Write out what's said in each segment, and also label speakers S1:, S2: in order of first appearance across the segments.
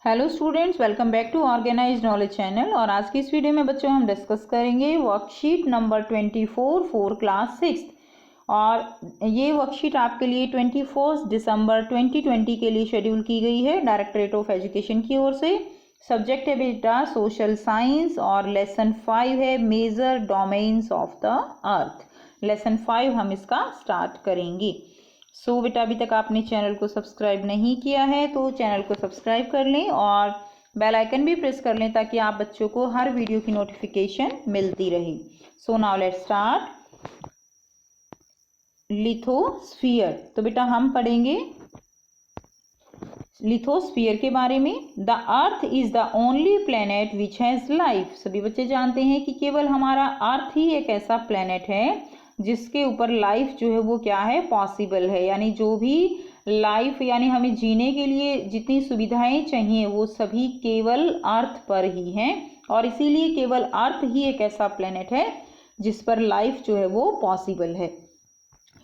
S1: Hello students, welcome back to organised knowledge channel. और आज की इस वीडियो में बच्चों हम डिस्कस करेंगे वर्कशीट नंबर 24 फॉर क्लास 6। और ये वर्कशीट आपके लिए 21 दिसंबर 2020 के लिए शेड्यूल की गई है डायरेक्टरेट ऑफ एजुकेशन की ओर से। सब्जेक्ट है बेटा सोशल साइंस और लेसन 5 है major domains of the earth. Lesson 5 हम इसका स्टार्ट करेंगे। बेटा अभी तक आपने चैनल को सब्सक्राइब नहीं किया है तो चैनल को सब्सक्राइब कर लें और बेल आइकन भी प्रेस कर लें ताकि आप बच्चों को हर वीडियो की नोटिफिकेशन मिलती रहे। So now let's start lithosphere. तो बेटा हम पढ़ेंगे लिथोस्फीयर के बारे में। The earth is the only planet which has life. सभी बच्चे जानते हैं कि केवल हमारा अर्थ ही एक ऐसा प्लेनेट है जिसके ऊपर लाइफ जो है वो क्या है, पॉसिबल है। यानी जो भी लाइफ यानी हमें जीने के लिए जितनी सुविधाएं चाहिए वो सभी केवल अर्थ पर ही हैं। और इसीलिए केवल अर्थ ही एक ऐसा प्लेनेट है जिस पर लाइफ जो है वो पॉसिबल है।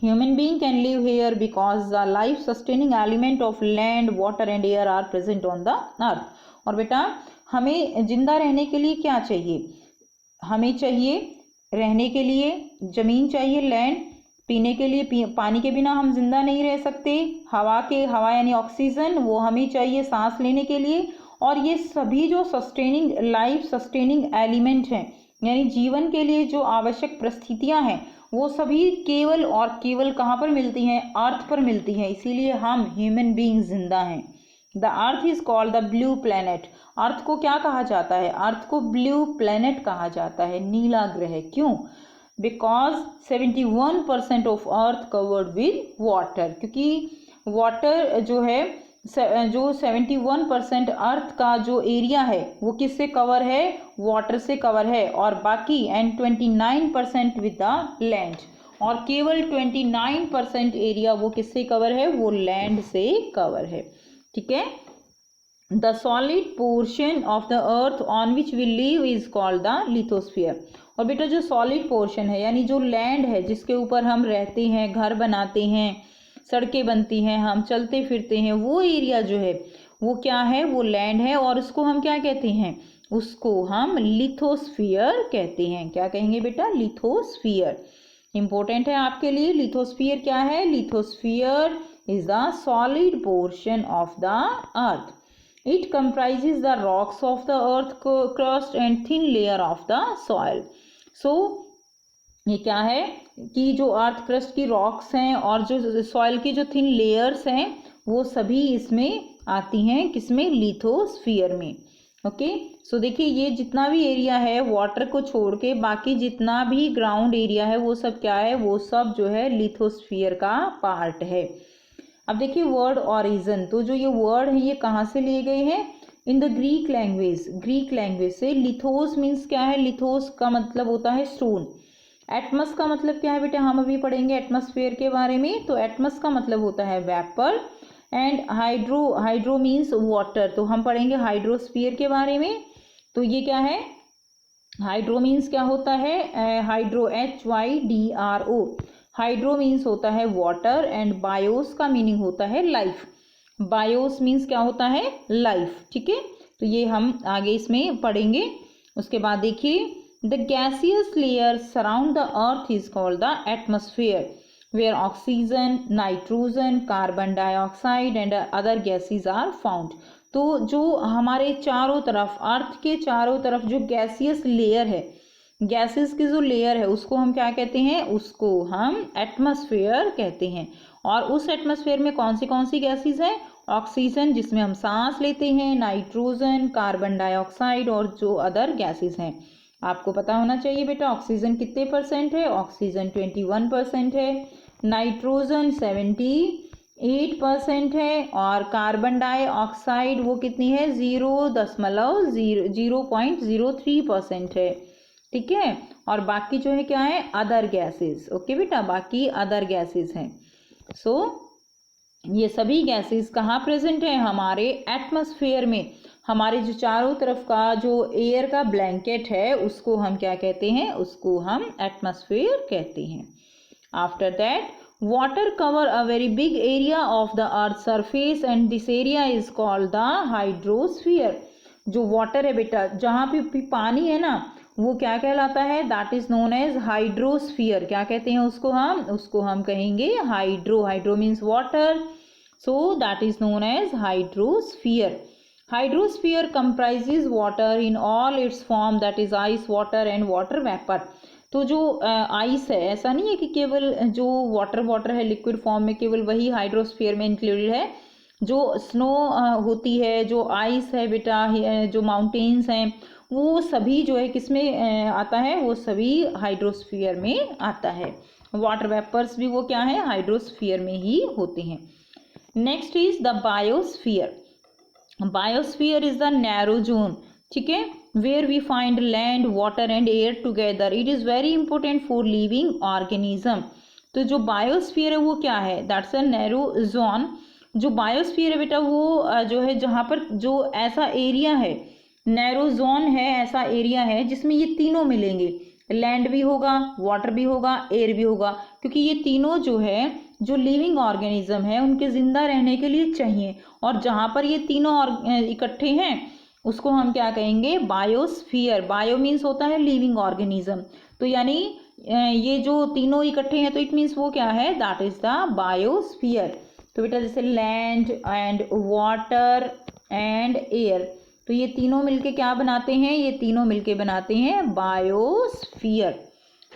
S1: Human being can live here because the life sustaining element of land, water and air are present on the earth. और बेटा हमें जिंदा रहने के लिए क्या चाहिए? हमें चाहिए रहने के लिए जमीन चाहिए, लैंड। पीने के लिए पानी के बिना हम जिंदा नहीं रह सकते। हवा यानी ऑक्सीजन वो हमें चाहिए सांस लेने के लिए। और ये सभी जो सस्टेनिंग लाइफ सस्टेनिंग एलिमेंट हैं यानी जीवन के लिए जो आवश्यक परिस्थितियां हैं वो सभी केवल और केवल कहाँ पर मिलती हैं? अर्थ पर मिलती हैं। इसीलिए हम ह्यूमन बीइंग जिंदा हैं। The earth is called the blue planet. Earth को क्या कहा जाता है? अर्थ को ब्लू प्लेनेट कहा जाता है, नीला ग्रह। क्यों? Because 71% of earth covered with water. क्योंकि वाटर जो है जो 71% अर्थ का जो एरिया है वो किससे कवर है? वाटर से कवर है। और बाकी 29% विद द लैंड। और केवल 29% एरिया वो किससे कवर है? वो लैंड से कवर है। ठीक है। The solid portion of the earth on which we live is called the lithosphere. और बेटा जो सॉलिड पोर्शन है यानी जो लैंड है जिसके ऊपर हम रहते हैं, घर बनाते हैं, सड़कें बनती हैं, हम चलते फिरते हैं, वो एरिया जो है वो क्या है? वो लैंड है। और उसको हम क्या कहते हैं? उसको हम लिथोस्फीयर कहते हैं। क्या कहेंगे बेटा? लिथोस्फीयर। इंपॉर्टेंट है आपके लिए। लिथोस्फीयर क्या है? Lithosphere is the solid portion of the earth. It comprises the rocks of the earth crust and thin layer of the soil. So ये क्या है कि जो अर्थ क्रस्ट की रॉक्स हैं और जो सॉइल की जो थिन लेयर्स हैं वो सभी इसमें आती हैं। किसमें? लिथोस्फीयर में। ओके। सो देखिए ये जितना भी एरिया है वाटर को छोड़ के बाकी जितना भी ग्राउंड एरिया है वो सब क्या है? वो सब जो है लिथोस्फीयर का पार्ट है। अब देखिए वर्ड ऑरिजिन। तो जो ये वर्ड है ये कहाँ से लिए गए हैं? In the Greek language. Greek language से। लिथोस मीन्स क्या है? लिथोस का मतलब होता है स्टोन। एटमस का मतलब क्या है बेटा? हम अभी पढ़ेंगे एटमॉस्फेयर के बारे में। तो एटमस का मतलब होता है vapour. And hydro means water. तो हम पढ़ेंगे हाइड्रोस्फीयर के बारे में। तो ये क्या है? हाइड्रो मीन्स क्या होता है? Hydro HYDRO। हाइड्रो मीन्स होता है वाटर एंड बायोस का मीनिंग होता है लाइफ। बायोस मीन्स क्या होता है? लाइफ। ठीक है। तो ये हम आगे इसमें पढ़ेंगे। उसके बाद देखिए the gaseous layer surround the earth is called the atmosphere where oxygen, nitrogen, carbon dioxide and other gases are found. तो जो हमारे चारों तरफ अर्थ के चारों तरफ जो गैसियस लेयर है, गैसेस की जो लेयर है उसको हम क्या कहते हैं? उसको हम एटमॉस्फेयर कहते हैं। और उस एटमॉस्फेयर में कौन सी गैसेस हैं? ऑक्सीजन जिसमें हम सांस लेते हैं, नाइट्रोजन, कार्बन डाइऑक्साइड और जो अदर गैसेस हैं। आपको पता होना चाहिए बेटा ऑक्सीजन कितने परसेंट है? ऑक्सीजन 21% है, नाइट्रोजन 78% है और कार्बन डाइऑक्साइड वो कितनी है? 0.03% है। ठीक है। और बाकी जो है क्या है? Other gases. ओके बेटा, बाकी अदर गैसेस हैं। सो ये सभी गैसेस कहाँ प्रेजेंट है? हमारे एटमॉस्फेयर में। हमारे जो चारों तरफ का जो एयर का ब्लैंकेट है उसको हम क्या कहते हैं? उसको हम एटमॉस्फेयर कहते हैं। After that water cover a very big area of the earth's surface and this area is called the hydrosphere। जो वाटर है बेटा, जहाँ पे पानी है ना, वो क्या कहलाता है? That is known as hydrosphere. क्या कहते हैं उसको हम कहेंगे hydro. Hydro means water, so that is known as hydrosphere. Hydrosphere comprises water in all its form, that is ice, water and water vapour. तो जो आइस है, ऐसा नहीं है कि केवल जो वाटर है लिक्विड फॉर्म में केवल वही हाइड्रोस्फीयर में इंक्लूडेड है। जो स्नो होती है, जो आइस है बेटा, जो माउंटेन्स हैं, वो सभी जो है किस में आता है? वो सभी हाइड्रोस्फीयर में आता है। वाटर वेपर्स भी वो क्या है? हाइड्रोस्फीयर में ही होते हैं। Next is the biosphere. Biosphere is the narrow zone, ठीक है, where we find land, water and air together. It is very important for living organism. तो जो बायोस्फीयर है वो क्या है? That's a narrow zone. जो बायोस्फीयर है बेटा वो जो है जहाँ पर जो ऐसा एरिया है, नैरो जोन है, ऐसा एरिया है जिसमें ये तीनों मिलेंगे। लैंड भी होगा, वाटर भी होगा, एयर भी होगा, क्योंकि ये तीनों जो है जो लिविंग ऑर्गेनिज्म है उनके जिंदा रहने के लिए चाहिए। और जहाँ पर ये तीनों इकट्ठे हैं उसको हम क्या कहेंगे? बायोस्फीयर। बायो मीन्स होता है लिविंग ऑर्गेनिज्म, तो यानी ये जो तीनों इकट्ठे हैं तो इट मीन्स वो क्या है? That is the biosphere. तो बेटा जैसे land and water and air, तो ये तीनों मिलके क्या बनाते हैं? ये तीनों मिलके बनाते हैं बायोस्फीयर,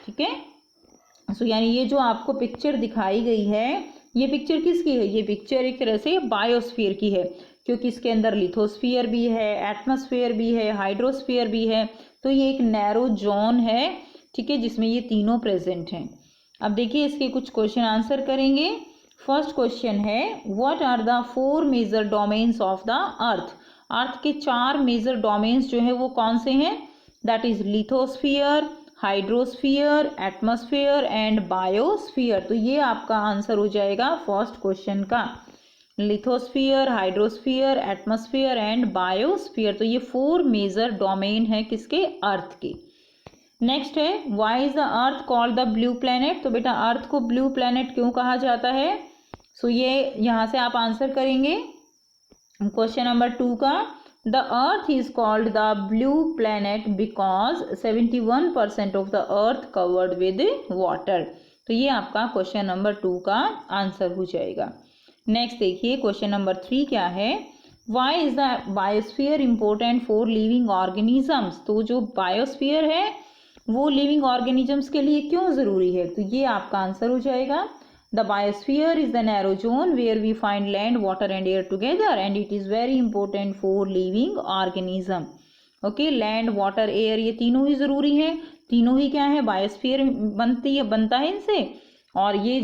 S1: ठीक है। सो यानी ये जो आपको पिक्चर दिखाई गई है, ये पिक्चर किसकी है? ये पिक्चर एक तरह से बायोस्फीयर की है, क्योंकि इसके अंदर लिथोस्फीयर भी है, एटमॉस्फेयर भी है, हाइड्रोस्फीयर भी है। तो ये एक नैरो जोन है, ठीक है, जिसमें ये तीनों प्रेजेंट हैं। अब देखिए इसके कुछ क्वेश्चन आंसर करेंगे। फर्स्ट क्वेश्चन है, what are the 4 major domains of the earth? Earth के 4 मेजर डोमेन्स जो है वो कौन से हैं? That is lithosphere, hydrosphere, atmosphere and biosphere. तो ये आपका आंसर हो जाएगा फर्स्ट क्वेश्चन का। Lithosphere, hydrosphere, atmosphere and biosphere, तो ये 4 मेजर डोमेन है किसके? अर्थ के। नेक्स्ट है, why is the earth called the blue planet? तो बेटा अर्थ को ब्लू प्लैनेट क्यों कहा जाता है? सो ये यहाँ से आप आंसर करेंगे क्वेश्चन नंबर 2 का। The earth is called the blue planet because 71% of the earth covered with water. तो ये आपका क्वेश्चन नंबर 2 का आंसर हो जाएगा। नेक्स्ट देखिए क्वेश्चन नंबर 3 क्या है? Why is the biosphere important for living organisms? तो जो बायोस्फीयर है वो लिविंग ऑर्गेनिजम्स के लिए क्यों ज़रूरी है? तो ये आपका आंसर हो जाएगा। The biosphere is the narrow zone where we find land, water and air together and it is very important for living organism. Okay, land, water, air ये तीनों ही ज़रूरी हैं। तीनों ही क्या है? बायोस्फीयर बनता है इनसे, और ये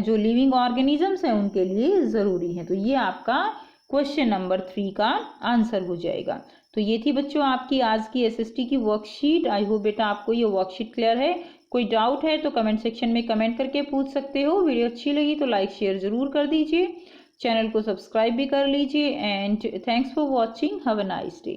S1: जो लिविंग ऑर्गेनिजम्स हैं उनके लिए ज़रूरी है। तो ये आपका क्वेश्चन नंबर 3 का आंसर हो जाएगा। तो ये थी बच्चों आपकी आज की एसएसटी की वर्कशीट। आई होप बेटा आपको ये वर्कशीट क्लियर है। कोई डाउट है तो कमेंट सेक्शन में कमेंट करके पूछ सकते हो। वीडियो अच्छी लगी तो लाइक शेयर ज़रूर कर दीजिए, चैनल को सब्सक्राइब भी कर लीजिए and thanks for watching. Have a nice day.